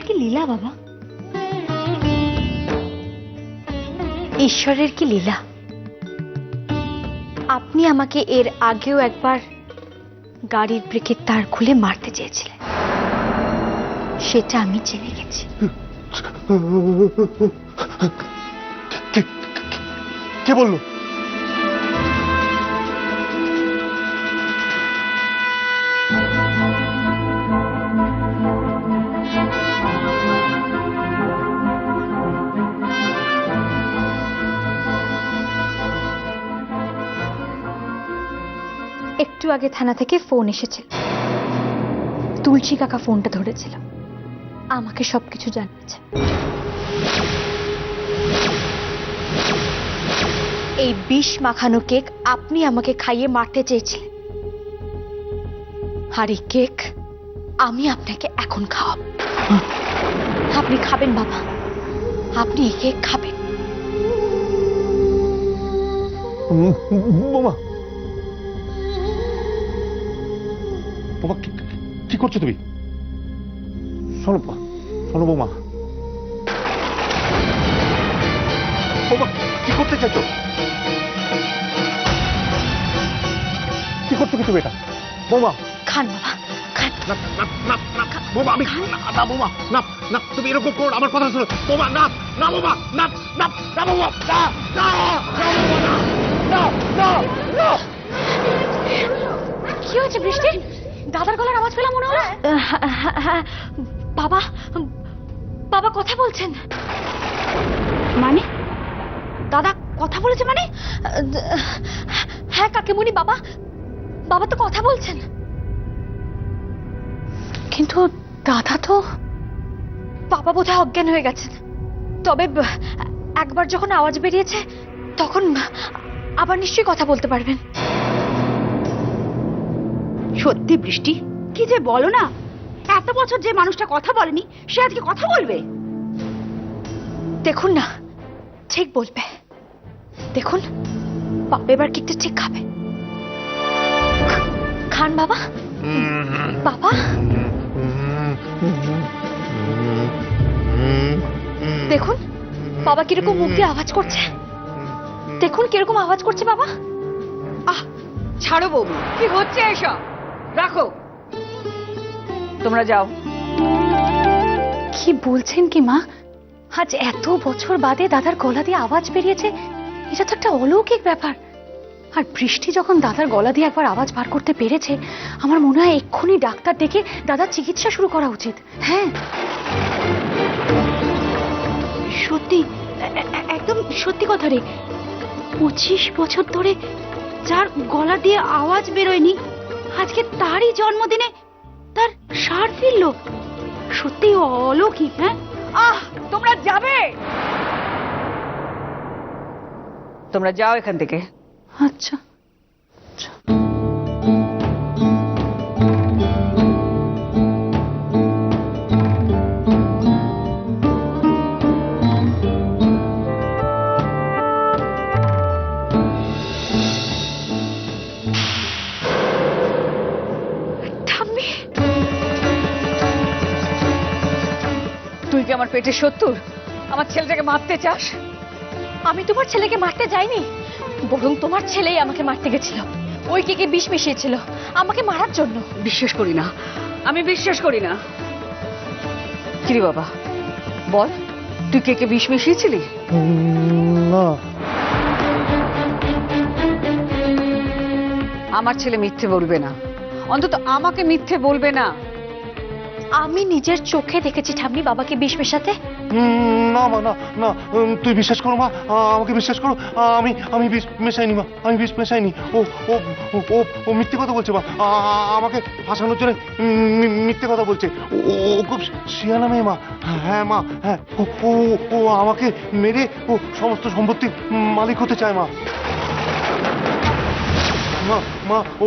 ঈশ্বরের কি লীলা বাবা, ঈশ্বরের কি লীলা। আপনি আমাকে এর আগেও একবার গাড়ির ব্রেকের তার খুলে মারতে চেয়েছিলেন, সেটা আমি জেনে গেছি। কে বললো? একটু আগে থানা থেকে ফোন এসেছিল, তুলসী কাকা ফোনটা ধরেছিল, আমাকে সবকিছু জানিয়েছে। এই বিষ মাখানো কেক আপনি আমাকে খাইয়ে মারতে চেয়েছিলেন, আর এই কেক আমি আপনাকে এখন খাওয়াবো। আপনি খাবেন বাবা, আপনি এই কেক খাবেন। বোমা, বোমা কি করছো তুমি? শোনো শোনো বোমা, বোমা কি করতে চাইছো? কি করছো কি তুমি এটা? বোমা খান বাবা খান। বোমা আমি না বোমা, না না তুমি এরকম করো, আমার কথা শোনো বোমা। না না বোমা, না না না বোমা, না না না না না। কি হয়েছে বৃষ্টি? দাদার গলার আওয়াজ পেলাম মনে হলো। বাবা, বাবা কথা বলছেন মানে? দাদা কথা বলেছে মানে? হ্যাঁ কাকিমুনি, বাবা বাবা তো কথা বলছেন, কিন্তু দাদা তো। বাবা বোধহয় অজ্ঞান হয়ে গেছেন, তবে একবার যখন আওয়াজ বেরিয়েছে তখন আবার নিশ্চয়ই কথা বলতে পারবেন। সত্যি বৃষ্টি, কি যে বলো না, এত বছর যে মানুষটা কথা বলেনি সে আজকে কথা বলবে? দেখুন না, ঠিক বলবে। দেখুন বাবা এবার কেকটা ঠিক খাবে। খান বাবা, বাবা দেখুন বাবা কিরকম মুখ দিয়ে আওয়াজ করছে, দেখুন কিরকম আওয়াজ করছে বাবা। আহ ছাড়ো বৌমা, কি হচ্ছে এসব? রাখো, তোমরা যাও। কি বলছেন কি মা? আজ এত বছর বাদে দাদার গলা দিয়ে আওয়াজ বেরিয়েছে, এটা তো একটা অলৌকিক ব্যাপার। আর বৃষ্টি যখন দাদার গলা দিয়ে একবার আওয়াজ বার করতে পেরেছে, আমার মনে হয় এক্ষুনি ডাক্তার ডেকে দাদার চিকিৎসা শুরু করা উচিত। হ্যাঁ সত্যি, একদম সত্যি কথা রে। 25 বছর ধরে যার গলা দিয়ে আওয়াজ বেরোয়নি, আজকে তারই জন্মদিনে তার সার ফিরল। সত্যি অলৌকিক। হ্যাঁ তোমরা যাবে, তোমরা যাও এখান থেকে। আচ্ছা তুই কি আমার পেটের শত্রুর? আমার ছেলেটাকে মারতে চাস? আমি তোমার ছেলেকে মারতে যাইনি, বরং তোমার ছেলেই আমাকে মারতে গেছিল। ওই কেকে বিষ মিশিয়েছিল আমাকে মারার জন্য। বিশ্বাস করি না, আমি বিশ্বাস করি না। কিরে বাবা বল, তুই কেকে বিষ মিশিয়েছিলি? না, আমার ছেলে মিথ্যে বলবে না, অন্তত আমাকে মিথ্যে বলবে না। আমি নিজের চোখে দেখেছি ঠাম্মি বাবাকে বিষ মেশাতে। না মা, না না তুই বিশ্বাস করো মা, আমাকে বিশ্বাস করো। আমি আমি বিষ মেশাইনি মা, আমি বিষ মেশাইনি। ও ও ও ও মিথ্যে কথা বলছে মা, আমাকে ফাঁসানোর জন্য মিথ্যে কথা বলছে। ও ও খুব শিয়ানা মেয়ে মা। হ্যাঁ মা, হ্যাঁ ও ও ও আমাকে মেরে ও সমস্ত সম্পত্তির মালিক হতে চায় মা। মা মা ও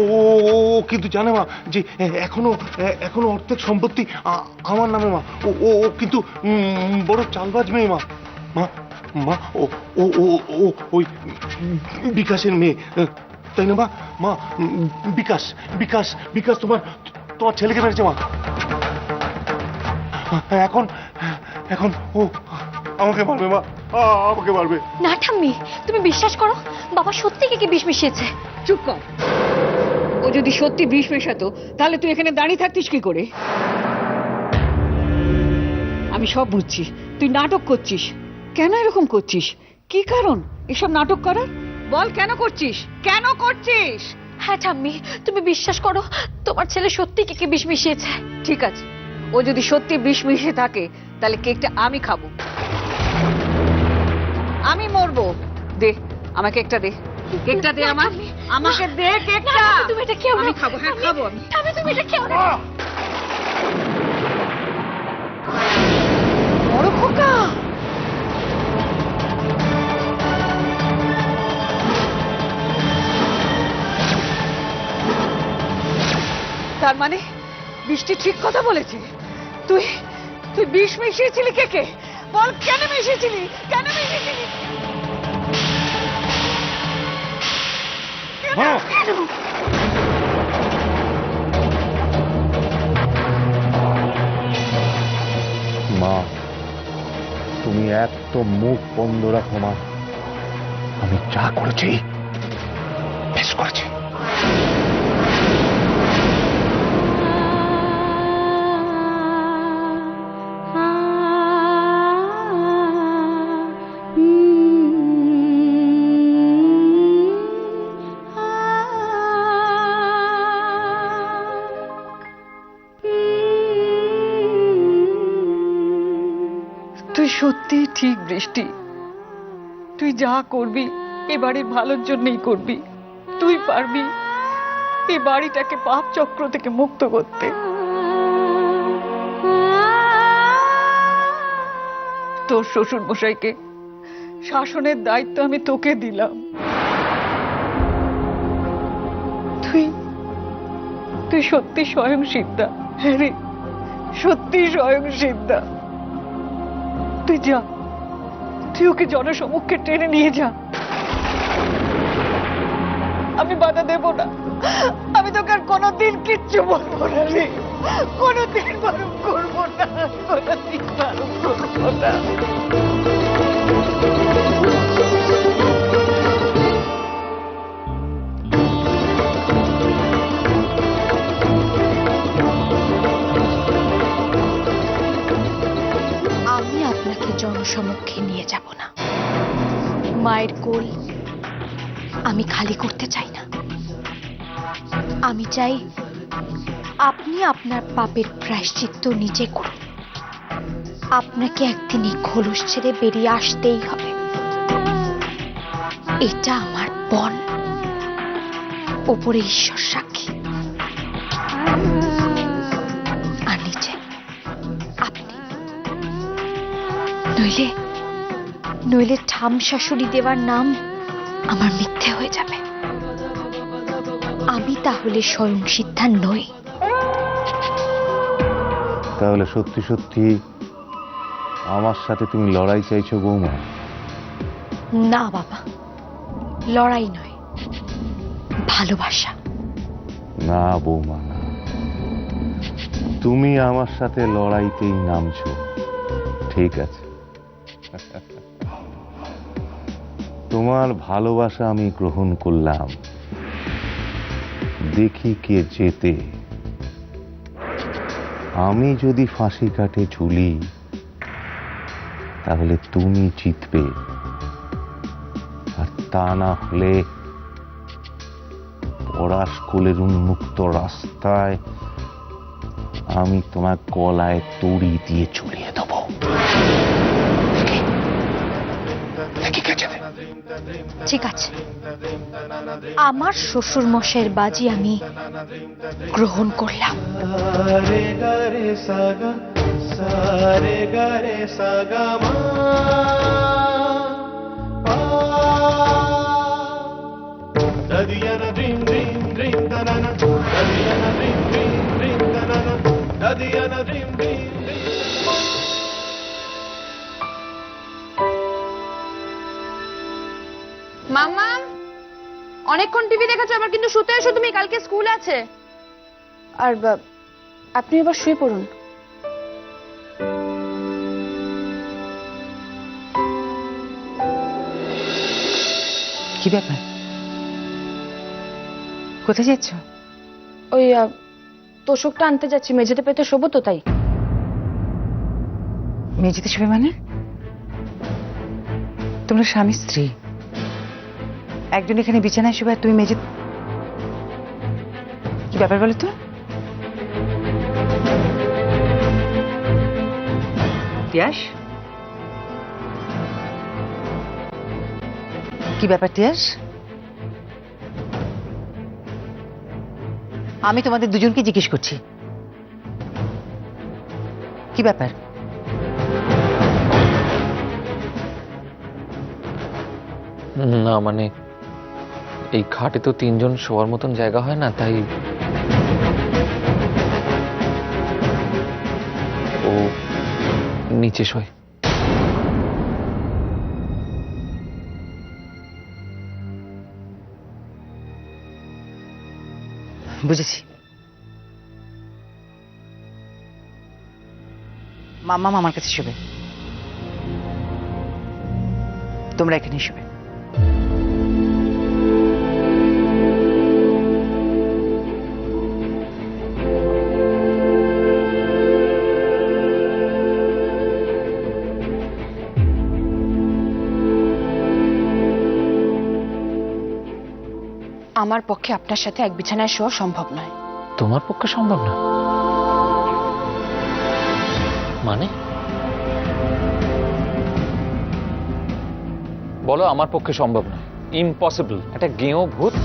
ও কিন্তু জানে মা যে এখনো অর্ধেক সম্পত্তি আমার নামে মা। ও ও কিন্তু বড় চালবাজ মেয়ে মা। মা মা ও ও ও ও ওই বিকাশের মেয়ে, তাই না মা? মা বিকাশ বিকাশ বিকাশ তোমার ছেলেকে মেরেছে মা। এখন ও আমাকে মারবে মা, আমাকে মারবে। না ঠাম্মি, তুমি বিশ্বাস করো, বাবা সত্যি কে বিষ মিশিয়েছে। চুপ কর। ও যদি সত্যি বিষ মেশাতো তাহলে তুই এখানে দাঁড়িয়ে থাকতিস কি করে? আমি সব বুঝছি, তুই নাটক করছিস। কেন এরকম করছিস? কি কারণ এসব নাটক করার? বল, কেন করছিস? কেন করছিস? হ্যাঁ ঠাম্মি, তুমি বিশ্বাস করো, তোমার ছেলে সত্যি কে বিষ মিশিয়েছে। ঠিক আছে, ও যদি সত্যি বিষ মিশিয়ে থাকে তাহলে কেকটা আমি খাবো, আমি মরবো। দে আমাকে একটা দে, কেকটা দে আমার, আমাকে দে কেকটা। তুমি এটা খেও না। আমি খাবো, হ্যাঁ খাবো আমি। ঠাম্মি, তুমি এটা খেও না। বড় খোকা, তার মানে বৃষ্টি ঠিক কথা বলেছে। তুই তুই বিষ মিশিয়েছিলি কেকে? বল, কেন মিশিয়েছিলি? কেন মিশিয়েছিলি? হ্যাঁ। মা, তুমি এত মুখ বন্ধ রাখো মা। আমি যা করেছি বেশ করেছি। তুই সত্যি ঠিক বৃষ্টি, তুই যা করবি এবারে ভালোর জন্যই করবি। তুই পারবি এই বাড়িটাকে পাপ চক্র থেকে মুক্ত করতে। তোর শ্বশুর মশাইকে শাসনের দায়িত্ব আমি তোকে দিলাম। তুই তুই সত্যি স্বয়ং সিদ্ধা। হ্যাঁ রে, সত্যি স্বয়ং সিদ্ধা। তুই যা, তুই ওকে জনসমক্ষে টেনে নিয়ে যা। আমি বাধা দেব না, আমি তোকে আর কোনোদিন কিচ্ছু বলবো না রে, কোনোদিন বারণ করবো না, কোনোদিন বারণ করবো না। আমি আপনাকে জনসমক্ষে নিয়ে যাব না। মায়ের কোল আমি খালি করতে চাই না। আমি চাই আপনি আপনার পাপের প্রায়শ্চিত্ত নিজে করুন। আপনাকে একদিন এই খোলস ছেড়ে বেরিয়ে আসতেই হবে। এটা আমার পণ, ওপরে ঈশ্বর সাক্ষী। আর নিচে আপনি। নইলে নইলে ঠাম শাশুড়ি দেওয়ার নাম আমার মিথ্যে হয়ে যাবে। আমি তাহলে স্বয়ং সিদ্ধা নই। তাহলে সত্যি সত্যি আমার সাথে তুমি লড়াই চাইছো বৌমা? না বাবা, লড়াই নয়, ভালোবাসা। না বৌমা না, তুমি আমার সাথে লড়াইতেই নামছো। ঠিক আছে, তোমার ভালোবাসা আমি গ্রহণ করলাম। দেখি কে জেতে। আমি যদি ফাঁসি কাটে ঝুলি তাহলে তুমি জিতবে, আর তা না হলে পরাশকোলের উন্মুক্ত রাস্তায় আমি তোমার গলায় দড়ি দিয়ে ঝুলিয়ে দেবো। ঠিক আছে, আমার শ্বশুর মশাইয়ের বাজি আমি গ্রহণ করলাম। মাম্মা, অনেকক্ষণ টিভি দেখেছো, আবার কিন্তু শুতে এসো তুমি, কালকে স্কুল আছে। আর আপনি এবার শুয়ে পড়ুন। কি ব্যাপার? কোথায় যাচ্ছ? ওই তোষকটা আনতে যাচ্ছি, মেঝেতে পেতে শোবো তো তাই। মেঝেতে শুবে মানে? তোমরা স্বামী স্ত্রী, একজন এখানে বিছানায় শুবে আর তুমি মেঝে, কি ব্যাপার বলো তো? তিয়াস, কি ব্যাপার তিয়াস? আমি তোমাদের দুজনকে জিজ্ঞেস করছি, কি ব্যাপার? না মানে এই খাটে তো তিনজন শোয়ার মতন জায়গা হয় না, তাই ও নিচে শোয়। বুঝেছি। মাম্মা আমার কাছে শুবে, তোমরা এখানে শুবে। আমার পক্ষে আপনার সাথে এক বিছানায় শোয়া সম্ভব নয়। তোমার পক্ষে সম্ভব না মানে? বলো আমার পক্ষে সম্ভব না, ইম্পসিবল। একটা গেঁয়ো ভূত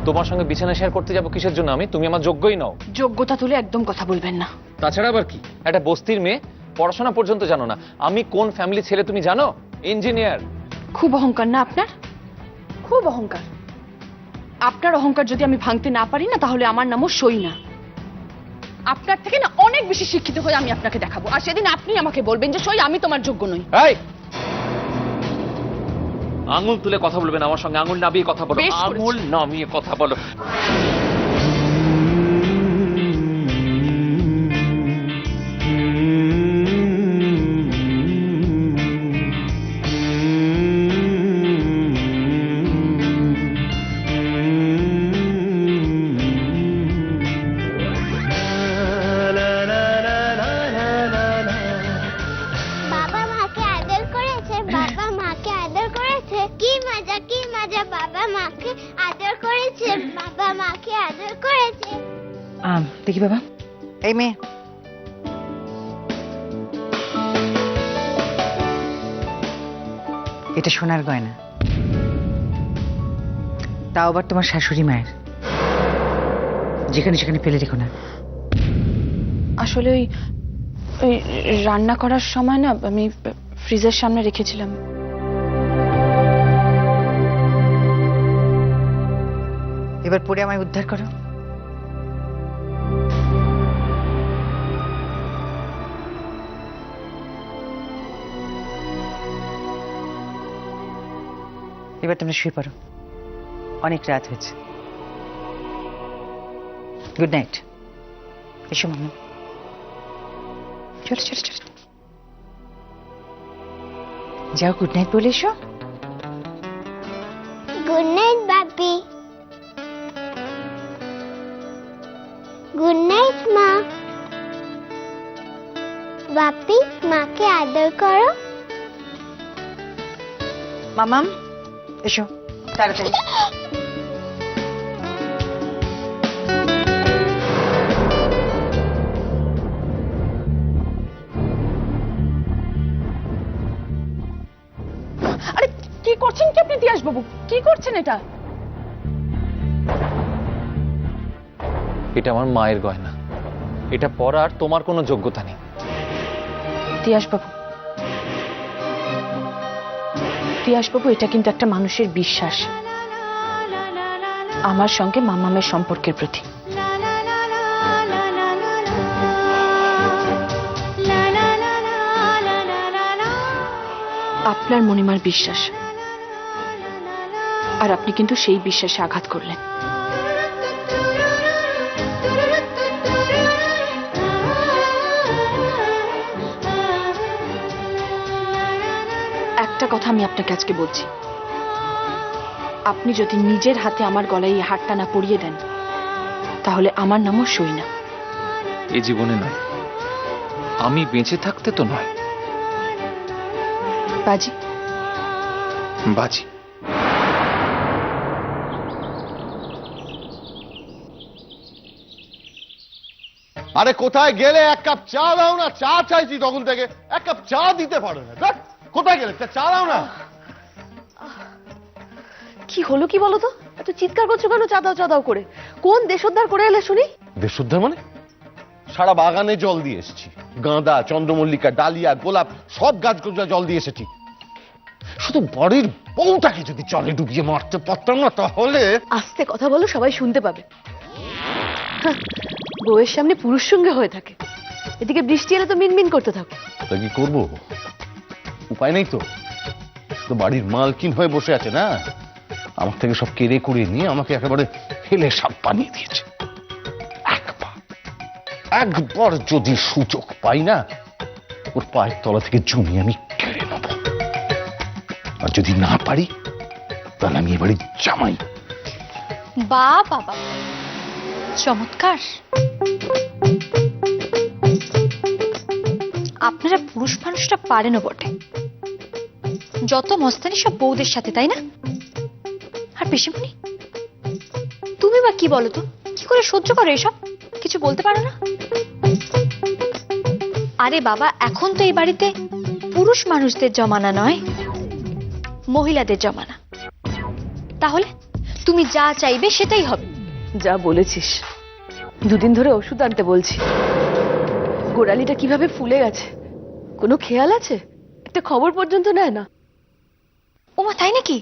তোমার সঙ্গে বিছানা শেয়ার করতে যাবো কিসের জন্য আমি? তুমি আমার যোগ্যই নও। যোগ্যতা তুলে একদম কথা বলবেন না। তাছাড়া আবার কি, একটা বস্তির মেয়ে, পড়াশোনা পর্যন্ত জানো না। আমি কোন ফ্যামিলি ছেলে তুমি জানো? ইঞ্জিনিয়ার। খুব অহংকার না আপনার? খুব অহংকার। আপনার অহংকার যদি আমি ভাঙতে না পারি না, তাহলে আমার নামও সই না। আপনার থেকে না অনেক বেশি শিক্ষিত হয়ে আমি আপনাকে দেখাবো, আর সেদিন আপনি আমাকে বলবেন যে সই আমি তোমার যোগ্য নই। এই আঙুল তুলে কথা বলবেন আমার সঙ্গে, আঙুল নামিয়ে কথা বলো, বেশ করেছি। আঙুল নামিয়ে কথা বলো। বাবা মাকে আদর করেছে, বাবা মাকে আদর করেছে, কি মজা কি মজা, বাবা মাকে আদর করেছে, বাবা মাকে আদর করেছে। দেখি বাবা, এই মেয়ে, এটা সোনার গয়না, তাও আবার তোমার শাশুড়ি মায়ের। যেখানে সেখানে ফেলে রেখো না। আসলে ওই ওই রান্না করার সময় না আমি ফ্রিজের সামনে রেখেছিলাম। এবার পরে আমায় উদ্ধার করো। এবার তোমরা শুয়ে পড়ো, অনেক রাত হয়েছে। Good night. এসো মামা, চলো চলো চলো, যাও গুড নাইট বলে এসো। গুড নাইট বাপি। গুড নাইট মা। বাপি, মাকে আদর করো। মামাম এসো তাড়াতাড়ি। আরে কি করছেন কি আপনি তিয়াস বাবু? কি করছেন এটা? এটা আমার মায়ের গয়না, এটা পরার তোমার কোনো যোগ্যতা নেই। তিয়াস বাবু, তিয়াস বাবু, এটা কিন্তু একটা মানুষের বিশ্বাস আমার সঙ্গে মামামের সম্পর্কের প্রতি। আপনার মনিমার বিশ্বাস, আর আপনি কিন্তু সেই বিশ্বাসে আঘাত করলেন। একটা কথা আমি আপনাকে আজকে বলছি, আপনি যদি নিজের হাতে আমার গলায় এই হারটা না পরিয়ে দেন তাহলে আমার নামও সই না। এ জীবনে নয়, আমি বেঁচে থাকতে তো নয়। বাজি। বাজি। আরে কোথায় গেলে? এক কাপ চা দাও না, চা চাইছি তখন থেকে, এক কাপ চা দিতে পারো না। ধ্যাৎ, কোথায় গেলে? চা দাও না। কি হলো কি বলো তো? এত চিৎকার করছো কেন চা দাও করে? কোন দেশোদ্ধার করে এলে শুনি? দেশোদ্ধার মানে? সারা বাগানে জল দিয়ে এসেছি, গাঁদা, চন্দ্রমল্লিকা, ডালিয়া, গোলাপ সব গাছগুলো জল দিয়ে এসেছি। শুধু বাড়ির বউটাকে যদি জলে ডুবিয়ে মারতে পারতাম না তাহলে। আস্তে কথা বলো, সবাই শুনতে পাবে। হাহ, বউয়ের সামনে পুরুষ সঙ্গে হয়ে থাকে, এদিকে বৃষ্টি এলে তো মিনমিন করতে থাকো। তা কি করবো? উপায় নেই তো। তো বাড়ির মালকিন হয়ে বসে আছে না, আমার থেকে সব কেড়ে করে নিয়ে আমাকে একেবারে ফেলে সাপ বানিয়ে দিয়েছে। একবার যদি সুযোগ পাই না, ওর পায়ের তলা থেকে জমি আমি কেড়ে নেব। আর যদি না পারি তাহলে আমি এবারে জামাই। বাবা, চমৎকার। আপনারা পুরুষ মানুষটা পারেনও বটে। যত মস্তানি সব বউদের সাথে, তাই না? আর পিসিমণি, তুমি বা কি বলো তো? কি করে সহ্য করো এসব? কিছু বলতে পারো না? আরে বাবা, এখন তো এই বাড়িতে পুরুষ মানুষদের জমানা নয়, মহিলাদের জমানা। তাহলে তুমি যা চাইবে সেটাই হবে। যা বলেছিস। দুদিন ধরে ওষুধ আনতে বলছি, গোড়ালিটা কিভাবে ফুলে গেছে কোনো খেয়াল আছে? একটা খবর পর্যন্ত নেয় না। ওমা, তাই নাকি?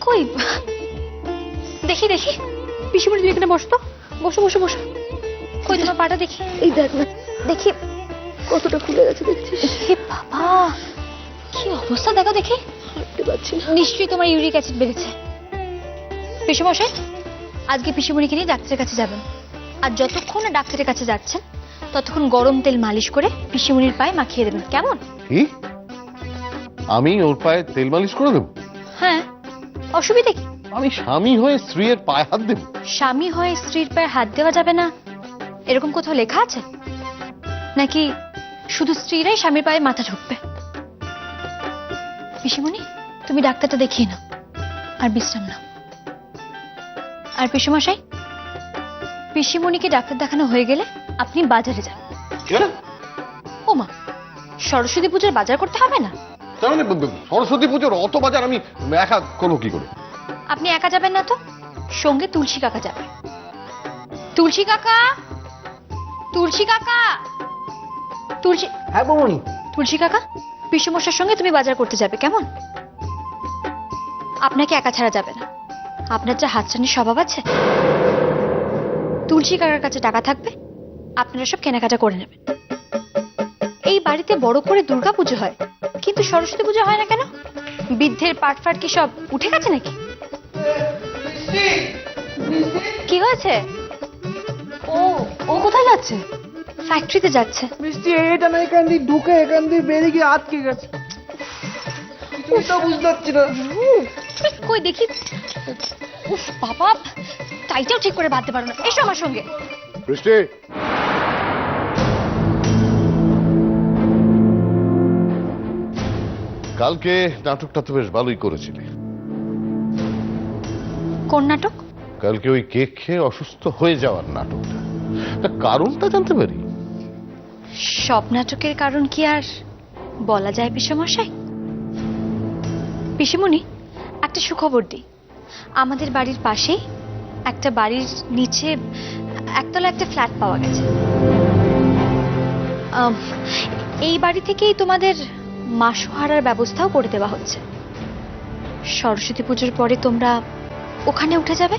কই দেখি দেখি। পিসিমণি, তুমি এখানে বসো তো। বসো বসো বসো। কই তোমার পাটা দেখি। এই দেখ না, দেখি কতটা ফুলে গেছে দেখছিস? হে বাবা, কি অবস্থা দেখো দেখি। হাঁটতে পারছি না। নিশ্চয়ই তোমার ইউরিক অ্যাসিড বেড়েছে। পিসেমশাই, আজকে পিসিমণিকে নিয়ে ডাক্তারের কাছে যাবেন। আর যতক্ষণ না ডাক্তারের কাছে যাচ্ছেন ততক্ষণ গরম তেল মালিশ করে পিসিমণির পায়ে মাখিয়ে দেবেন, কেমন? কি? আমি ওর পায়ে তেল মালিশ করে দেবো? হ্যাঁ, অসুবিধা কি? আমি স্বামী হয়ে স্ত্রীর পায়ে হাত দেবো? স্বামী হয়ে স্ত্রীর পায়ে হাত দেওয়া যাবে না এরকম কোথাও লেখা আছে নাকি শুধু স্ত্রীরাই স্বামীর পায়ে মাথা ঠুকবে? পিসিমণি, তুমি ডাক্তারটা দেখিয়ে নাও আর বিশ্রাম নাও। আর পিসেমশাই, পিসিমণিকে ডাক্তার দেখানো হয়ে গেলে আপনি বাজারে যান। ওমা, সরস্বতী পূজার বাজার করতে হবে না? তার মানে সরস্বতী পুজোর অত বাজার আমি একা করবো কি করে? আপনি একা যাবেন না তো, সঙ্গে তুলসী কাকা যাবে। তুলসী কাকা, তুলসী কাকা, তুলসী। হ্যাঁ বৌমনি। তুলসী কাকা, পিসেমশার সঙ্গে তুমি বাজার করতে যাবে, কেমন? আপনাকে একা ছাড়া যাবে না। আপনার যা হাতছানির স্বভাব আছে। তুলসী কাকার কাছে টাকা থাকবে, আপনারা সব কেনাকাটা করে নেবেন। এই বাড়িতে বড় করে দুর্গা পুজো হয়, কিন্তু সরস্বতী পুজো হয় না কেন? বৃদ্ধের পাটফাট কি সব উঠে গেছে নাকি? কি হয়েছে? ও ও কোথায় যাচ্ছে? ফ্যাক্টরিতে যাচ্ছে। মিষ্টি এটা না, এখান দিয়ে ঢুকে এখান দিয়ে বেরিয়ে গিয়ে আটকে গেছে। কিছুটা বুঝতে পারছি না। কই দেখি। উফ বাবা, টাইটাও ঠিক করে বাঁধতে পারো না। এসো আমার সঙ্গে। বৃষ্টি, কালকে নাটকটা তো বেশ ভালোই করেছিলে। কোন নাটক? কালকে ওই কেক খেয়ে অসুস্থ হয়ে যাওয়ার নাটকটা, তা কারণটা জানতে পারি? সব নাটকের কারণ কি আর বলা যায় পিসেমশাই? পিসিমণি, একটা সুখবর দিই। আমাদের বাড়ির পাশেই একটা বাড়ির নিচে একতলা একটা ফ্ল্যাট পাওয়া গেছে। এই বাড়ি থেকেই তোমাদের মাসোহারার ব্যবস্থাও করে দেওয়া হচ্ছে। সরস্বতী পুজোর পরে তোমরা ওখানে উঠে যাবে।